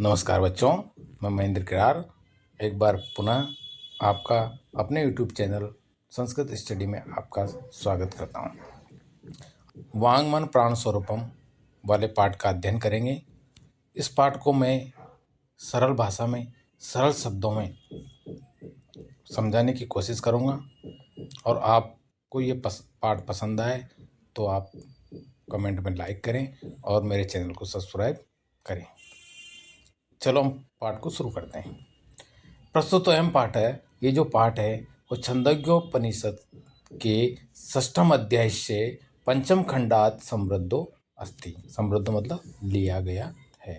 नमस्कार बच्चों, मैं महेंद्र किरार एक बार पुनः आपका अपने यूट्यूब चैनल संस्कृत स्टडी में आपका स्वागत करता हूँ। वांग मन प्राण स्वरूपम वाले पाठ का अध्ययन करेंगे। इस पाठ को मैं सरल भाषा में सरल शब्दों में समझाने की कोशिश करूँगा और आपको ये पाठ पसंद आए तो आप कमेंट में लाइक करें और मेरे चैनल को सब्सक्राइब करें। चलो हम पाठ को शुरू करते हैं। प्रस्तुत तो अहम पाठ है। ये जो पाठ है वो छंदोग्योपनिषद के षष्ठम अध्याय से पंचम खंडात समृद्धो अस्ति। समृद्ध मतलब लिया गया है।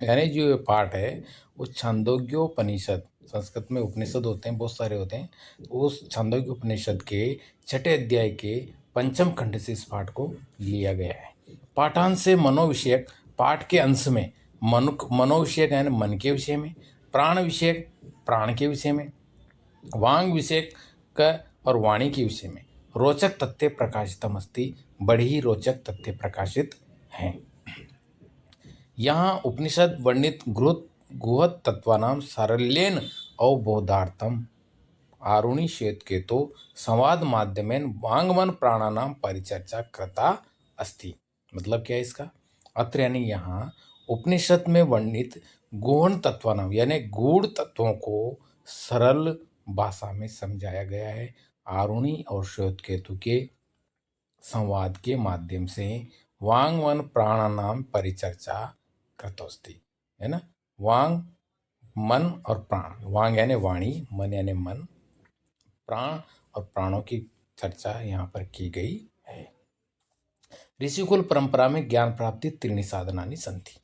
यानी जो ये पाठ है वो छंदोग्योपनिषद, संस्कृत में उपनिषद होते हैं, बहुत सारे होते हैं, उस छंदोग्योपनिषद के छठे अध्याय के पंचम खंड से इस पाठ को लिया गया है। पाठांश से मनोविषयक, पाठ के अंश में मनोविषयक यानी मन के विषय में, प्राण विषयक प्राण के विषय में, वांग विषयक का और वाणी के विषय में रोचक तथ्य प्रकाशितम अस्ति। बड़ी ही रोचक तथ्य प्रकाशित हैं। यहाँ उपनिषद वर्णित गुहत तत्वानां सारल्येन अवबोधार्थम आरुणि श्वेतकेतो संवाद माध्यमेन वांगमन प्राणानाम परिचर्चा कृता अस्ति। मतलब क्या है इसका अत्र, यानी यहाँ उपनिषद में वर्णित गौण तत्वानाम यानी गूढ़ तत्वों को सरल भाषा में समझाया गया है। आरुणि और श्वेतकेतु के संवाद के माध्यम से वांग मन प्राणानाम परिचर्चा कृतोस्ति, है ना। वांग मन और प्राण, वांग यानी वाणी, मन यानी मन, प्राण और प्राणों की चर्चा यहाँ पर की गई है। ऋषिकुल परंपरा में ज्ञान प्राप्ति त्रीणि साधनानि सन्ति।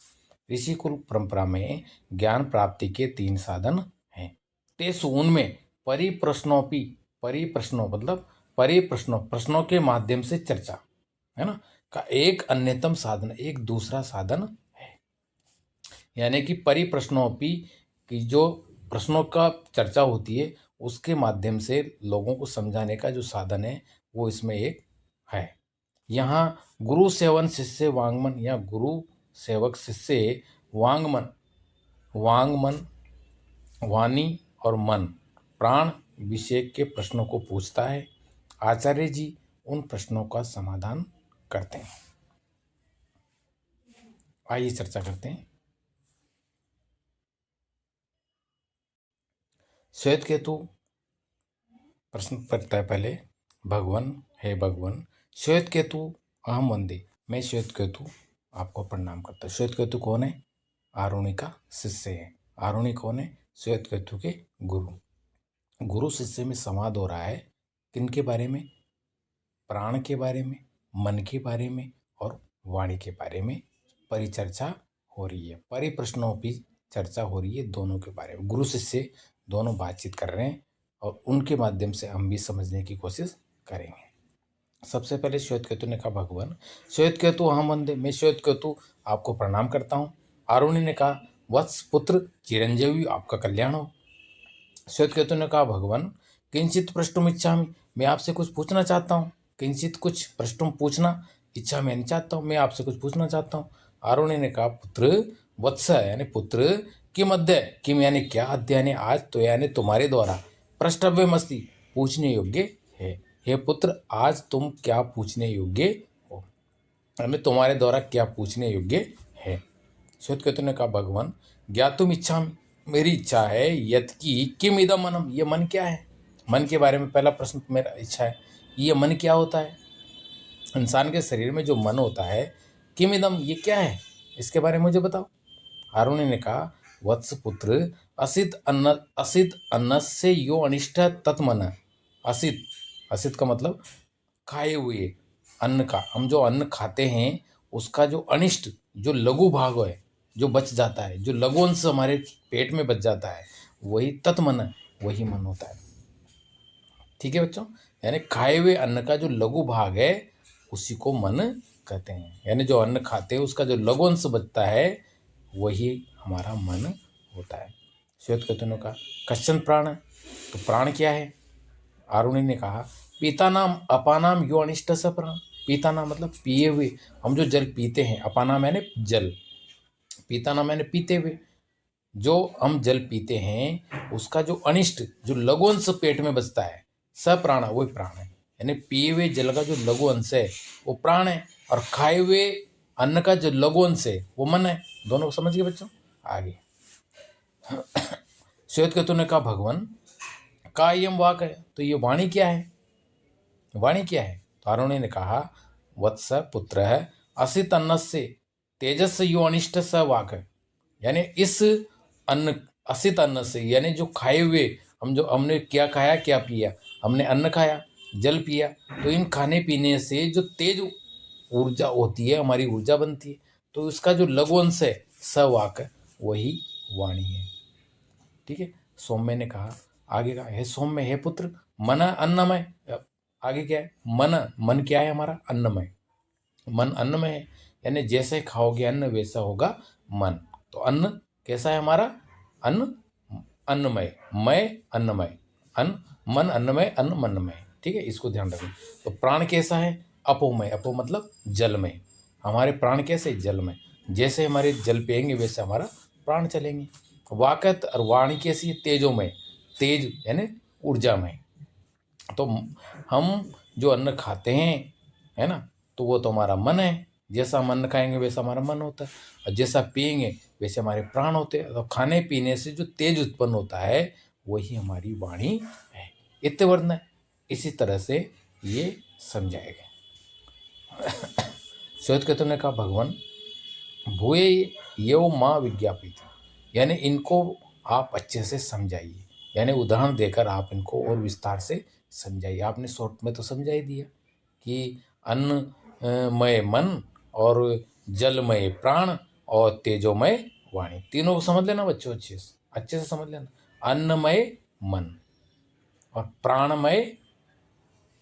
ऋषिकुल परंपरा में ज्ञान प्राप्ति के 3 साधन हैं। तेसु उनमें परिप्रश्नों मतलब प्रश्नों के माध्यम से चर्चा, है ना, का एक अन्यतम साधन, एक दूसरा साधन है। यानी कि परिप्रश्नोपि की जो प्रश्नों का चर्चा होती है उसके माध्यम से लोगों को समझाने का जो साधन है वो इसमें एक है। यहाँ गुरु सेवन शिष्य वांगमन या गुरु सेवक शिष्य वांगमन वाणी और मन प्राण विषय के प्रश्नों को पूछता है। आचार्य जी उन प्रश्नों का समाधान करते हैं। आइए चर्चा करते हैं। श्वेतकेतु प्रश्न करता है पहले, भगवान, हे भगवान श्वेतकेतु अहम वंदे, मैं श्वेतकेतु आपको प्रणाम करता हूँ। श्वेतकेतु कौन है? आरुणि का शिष्य है। आरुणि कौन है? श्वेतकेतु के गुरु शिष्य में संवाद हो रहा है। किनके बारे में? प्राण के बारे में, मन के बारे में और वाणी के बारे में परिचर्चा हो रही है। परिप्रश्नों की चर्चा हो रही है, दोनों के बारे में। गुरु शिष्य दोनों बातचीत कर रहे हैं और उनके माध्यम से हम भी समझने की कोशिश करेंगे। सबसे पहले श्वेतकेतु ने कहा, भगवान श्वेतकेतु अहम वंदे, मैं श्वेतकेतु आपको प्रणाम करता हूँ। आरुणि ने कहा, वत्स पुत्र चिरंजीवी, आपका कल्याण हो। श्वेतकेतु ने कहा, भगवान किंचित प्रष्टुम इच्छामि, मैं आपसे कुछ पूछना चाहता हूँ। किंचित कुछ, प्रष्टुम पूछना, इच्छा मैं नहीं चाहता हूँ, मैं आपसे कुछ पूछना चाहता हूँ। आरुणि ने कहा, पुत्र वत्स यानी पुत्र, किम अध्यय, किम यानी क्या, अध्यय यानी आज, तो यानी तुम्हारे द्वारा, प्रष्टव्यमस्ति पूछने योग्य है। हे पुत्र, आज तुम क्या पूछने योग्य हो, यानी तुम्हारे द्वारा क्या पूछने योग्य है। श्वेतकेतु ने कहा, भगवान ज्ञातुम इच्छा, मेरी इच्छा है, यत की किम इदम मनम, ये मन क्या है। मन के बारे में पहला प्रश्न मेरा इच्छा है, ये मन क्या होता है। इंसान के शरीर में जो मन होता है, किम इदम, ये क्या है, इसके बारे में मुझे बताओ। आरुणि ने कहा, वत्स पुत्र, असित अन्न से यो अनिष्ट तत्मन। असित का मतलब खाए हुए अन्न का, हम जो अन्न खाते हैं उसका जो अनिष्ट, जो लघु भाग है, जो बच जाता है, जो लघु अंश हमारे पेट में बच जाता है, वही तत्मन, वही मन होता है। ठीक है बच्चों, यानी खाए हुए अन्न का जो लघु भाग है उसी को मन कहते हैं। यानी जो अन्न खाते हैं उसका जो लघु अंश बचता है वही हमारा मन होता है। श्वेतकेतु ने कहा, कश्चन प्राण, तो प्राण क्या है। आरुणि ने कहा, पीता नाम अपानाम यो अनिष्ट स प्राण। पीता नाम मतलब पिए हुए, हम जो जल पीते हैं, अपानाम यानी जल, पीता नाम यानी पीते हुए, जो हम जल पीते हैं उसका जो अनिष्ट जो लघु अंश पेट में बचता है, स प्राण वही प्राण है। यानी पिए हुए जल का जो लघु अंश है वो प्राण है, और खाए हुए अन्न का जो लघु अंश है वो मन है। दोनों समझ गए बच्चों। आगे श्वेत केतु ने कहा भगवान का यम वाक है, तो ये वाणी क्या है? वाणी क्या है? तो आरुणि ने कहा वत्स पुत्र है असित अन्न से तेजस यो अनिष्ट स वाक है। यानी इस अन्न असित अन्न से, यानी जो खाए हुए हमने क्या खाया क्या पिया, हमने अन्न खाया जल पिया, तो इन खाने पीने से जो तेज ऊर्जा होती है, हमारी ऊर्जा बनती है, तो इसका जो लघु अंश है सवाक वही वाणी है। ठीक है। सौम्य ने कहा आगे का, हे सौम्य हे पुत्र मन अन्नमय। आगे क्या है? मन क्या है हमारा? अन्नमय। मन अन्नमय है, यानी जैसे खाओगे अन्न वैसा होगा मन। तो अन्न कैसा है हमारा? अन्न अन्नमय, मय अन्नमय, अन्न मन अन्नमय, अन्न मनमय। ठीक है, इसको ध्यान रखें। तो प्राण कैसा है? अपोमय। अपो मतलब जलमय। हमारे प्राण कैसे? जलमय। जैसे हमारे जल पिएंगे वैसे हमारा प्राण चलेंगे। वाकत और वाणी कैसी है? तेजोमय। तेज यानी ऊर्जामय। तो हम जो अन्न खाते हैं, है ना, तो वो तो हमारा मन है। जैसा हम अन्न खाएंगे वैसा हमारा मन होता है, और जैसा पिएंगे वैसे हमारे प्राण होते हैं। तो खाने पीने से जो तेज उत्पन्न होता है वही हमारी वाणी है। इतने वर्ण है। इसी तरह से ये समझाएगा। श्वेत केतु ने कहा भगवान भूये ये माँ विज्ञापित, यानी इनको आप अच्छे से समझाइए, यानी उदाहरण देकर आप इनको और विस्तार से समझाइए। आपने शॉर्ट में तो समझा ही दिया कि अन्नमय मन और जलमय प्राण और तेजोमय वाणी, तीनों को समझ लेना बच्चों, अच्छे से समझ लेना। अन्नमय मन और प्राणमय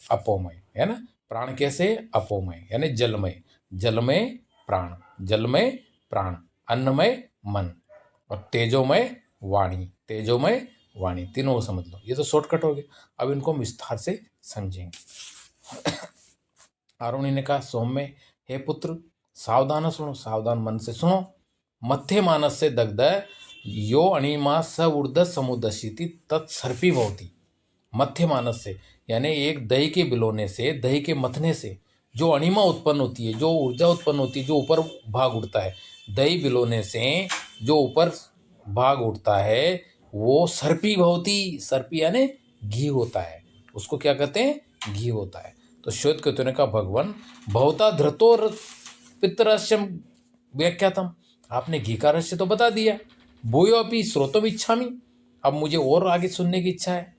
अपोमय, है ना। प्राण कैसे? अपोमय यानी जलमय, जलमय प्राण, जलमय प्राण, अन्नमय मन और तेजोमय वाणी, तेजोमय वाणी, तीनों को समझ लो। ये तो शॉर्टकट हो गया। अब इनको हम विस्तार से समझेंगे। आरुणि ने कहा सौम्य हे पुत्र सावधान सुनो, सावधान मन से सुनो। मत्थे मानस से दग्ध यो अणिमा स ऊर्ध समुदशिति तत्सर्पी भवती। मत्थे मानस से यानी एक दही के बिलोने से, दही के मथने से जो अणिमा उत्पन्न होती है, जो ऊर्जा उत्पन्न होती है, जो ऊपर भाग उठता है, दही बिलोने से जो ऊपर भाग उठता है वो सर्पी भवती। सर्पी यानी घी होता है, उसको क्या कहते हैं? घी होता है। तो श्वेत केतु ने कहा भगवान भवता धृतोर पितरस्यम व्याख्यातम, आपने घी का रहस्य तो बता दिया। भूयो अपि श्रोतुम इच्छामि, अब मुझे और आगे सुनने की इच्छा है।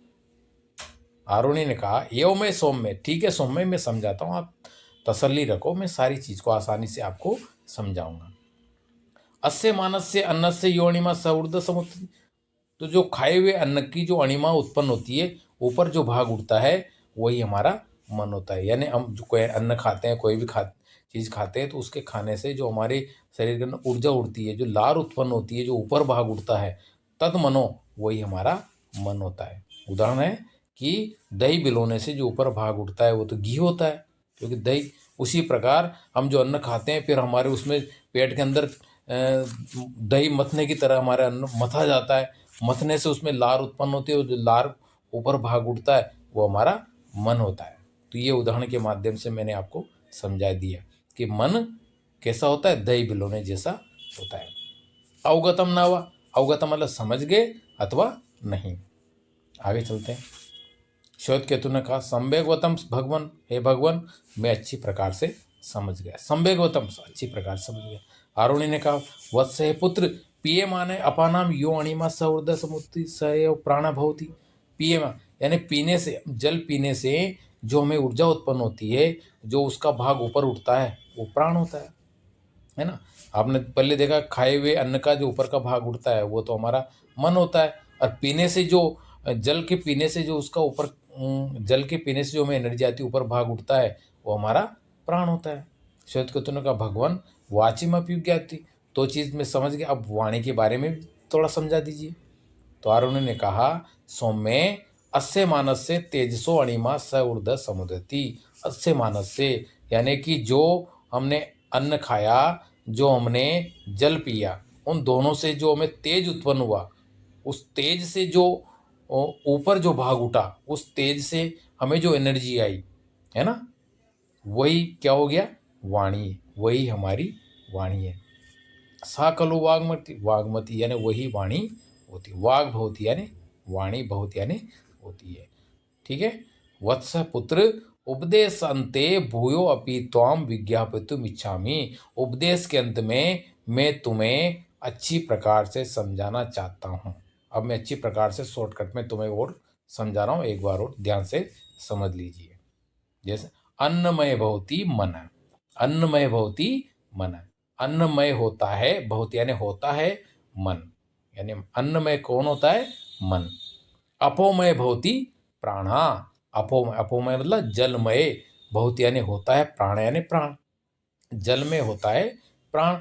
आरुणि ने कहा एवं मैं सौम्य, ठीक है सौम्य मैं समझाता हूँ, आप तसल्ली रखो, मैं सारी चीज को आसानी से आपको समझाऊंगा। अस्य मानस से अन्न से योनिमा सऊर्ध समुद्र, तो जो खाए हुए अन्न की जो अणिमा उत्पन्न होती है, ऊपर जो भाग उठता है वही हमारा मन होता है। यानी हम जो कोई अन्न खाते हैं, कोई भी चीज़ खाते हैं, तो उसके खाने से जो हमारे शरीर के अंदर ऊर्जा उठती है, जो लार उत्पन्न होती है, जो ऊपर भाग उठता है, तद मनो वही हमारा मन होता है। उदाहरण है कि दही बिलोने से जो ऊपर भाग उठता है वो तो घी होता है, क्योंकि दही। उसी प्रकार हम जो अन्न खाते हैं फिर हमारे उसमें पेट के अंदर दही मथने की तरह हमारे अन्न मथा जाता है, मथने से उसमें लार उत्पन्न होती है, और जो लार ऊपर भाग उठता है वो हमारा मन होता है। तो ये उदाहरण के माध्यम से मैंने आपको समझा दिया कि मन कैसा होता है? दही बिलोने जैसा होता है। अवगतम ना हुआ, अवगतम मतलब समझ गए अथवा नहीं। आगे चलते हैं। श्वेत केतु ने कहा संवेगवतम भगवान, हे भगवान मैं अच्छी प्रकार से समझ गया। संवेगवतम अच्छी प्रकार समझ गया। आरुणि ने कहा वत्स हे पुत्र पिए माने अपानाम यो अणिमा सऊर्ध समुद्री सय प्राण भवती। पिए यानी पीने से, जल पीने से जो हमें ऊर्जा उत्पन्न होती है, जो उसका भाग ऊपर उठता है वो प्राण होता है ना। आपने पहले देखा खाए हुए अन्न का जो ऊपर का भाग उठता है वो तो हमारा मन होता है, और पीने से जो जल के पीने से जो उसका ऊपर जल के पीने से जो हमें एनर्जी आती है, ऊपर भाग उठता है, वो हमारा प्राण होता है। श्वेत केतु ने कहा भगवान वाची में ज्ञाति, तो चीज़ में समझ गया, अब वाणी के बारे में भी थोड़ा समझा दीजिए। तो आरुण ने कहा सौम्य अस्य मानस से तेजसो अणिमा स ऊर्ध समुदति। अस्य मानस से यानी कि जो हमने अन्न खाया, जो हमने जल पिया, उन दोनों से जो हमें तेज उत्पन्न हुआ, उस तेज से जो ऊपर जो भाग उठा, उस तेज से हमें जो एनर्जी आई, है ना, वही क्या हो गया, वाणी। वही हमारी वाणी है। सा खलु वाग्मति, वाग्मति यानी वही वाणी होती, वाग भवती यानी वाणी, भवती यानी होती है। ठीक है। वत्स पुत्र उपदेश अंते भूयो अपि त्वाम विज्ञापितुम इच्छामि। उपदेश के अंत में मैं तुम्हें अच्छी प्रकार से समझाना चाहता हूँ। अब मैं अच्छी प्रकार से शॉर्टकट में तुम्हें और समझा रहा हूँ, एक बार और ध्यान से समझ लीजिए। जैसे अन्नमय भवती मन, अन्नमय भवती मन, अन्नमय होता है, भवती यानी होता है, मन, यानी अन्नमय कौन होता है, मन। अपोमय भवती प्राणा, अपोमय, अपोमय मतलब जलमय, भवती यानी होता है, प्राण यानी प्राण, जल में होता है प्राण।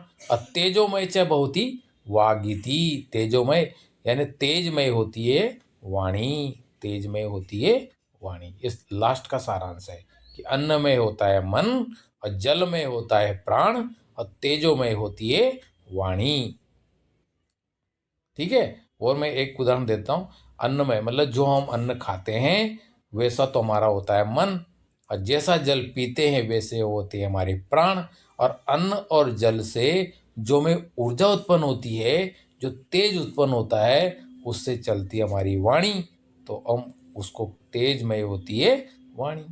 तेजोमय च भवती वागिति, तेजोमय यानी तेजमय होती है वाणी, तेजमय होती है वाणी। इस लास्ट का सारांश है कि अन्न में होता है मन, और जल में होता है प्राण, और तेजोमय होती है वाणी। ठीक है। और मैं एक उदाहरण देता हूँ। अन्नमय मतलब जो हम अन्न खाते हैं वैसा तो हमारा होता है मन, और जैसा जल पीते हैं वैसे होते हैं हमारे प्राण। और अन्न और जल से जो में ऊर्जा उत्पन्न होती है, जो तेज उत्पन्न होता है, उससे चलती है हमारी वाणी। तो हम उसको तेजमय होती है वाणी।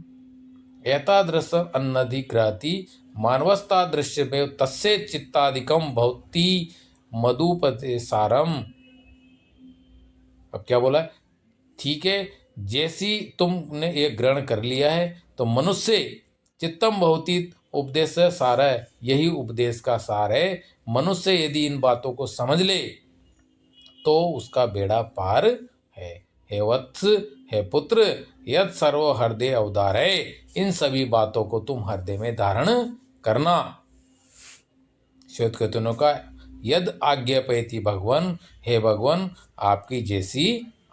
एतादृश अन्नधिग्रहति मानवस्तादृश्य में तस्य चित्तादिकम भवति मधुपते सारम। अब क्या बोला है? ठीक है, जैसी तुमने ये ग्रहण कर लिया है तो मनुष्य चित्तम भवति उपदेश सार है, यही उपदेश का सार है। मनुष्य यदि इन बातों को समझ ले तो उसका बेड़ा पार है। हे वत्स, हे पुत्र, यद सर्व हृदय अवधार है, इन सभी बातों को तुम हृदय में धारण करना। श्वेत केतुनों का यद आज्ञापयति भगवन, हे भगवन आपकी जैसी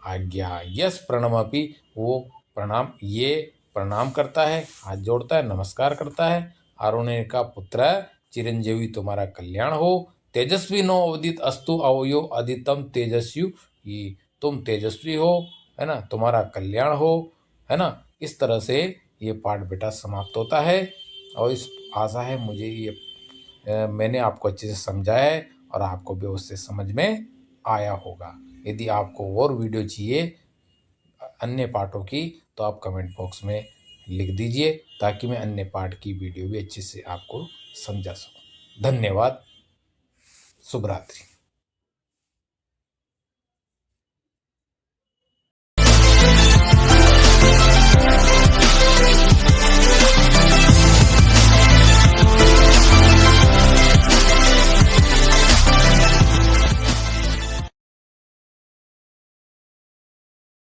आज्ञा। यस प्रणमपि, वो प्रणाम, ये प्रणाम करता है, हाथ जोड़ता है, नमस्कार करता है। आरुण्य का पुत्र चिरंजीवी तुम्हारा कल्याण हो। तेजस्वी नो अवदित अस्तु अवयो अदितम तेजस्वी, ये तुम तेजस्वी हो, है ना, तुम्हारा कल्याण हो, है ना। इस तरह से ये पाठ बेटा समाप्त होता है। और इस आशा है मुझे ये मैंने आपको अच्छे से समझाया है और आपको भी उससे समझ में आया होगा। यदि आपको और वीडियो चाहिए अन्य पार्टों की तो आप कमेंट बॉक्स में लिख दीजिए, ताकि मैं अन्य पार्ट की वीडियो भी अच्छे से आपको समझा सकूं। धन्यवाद। शुभ रात्रि।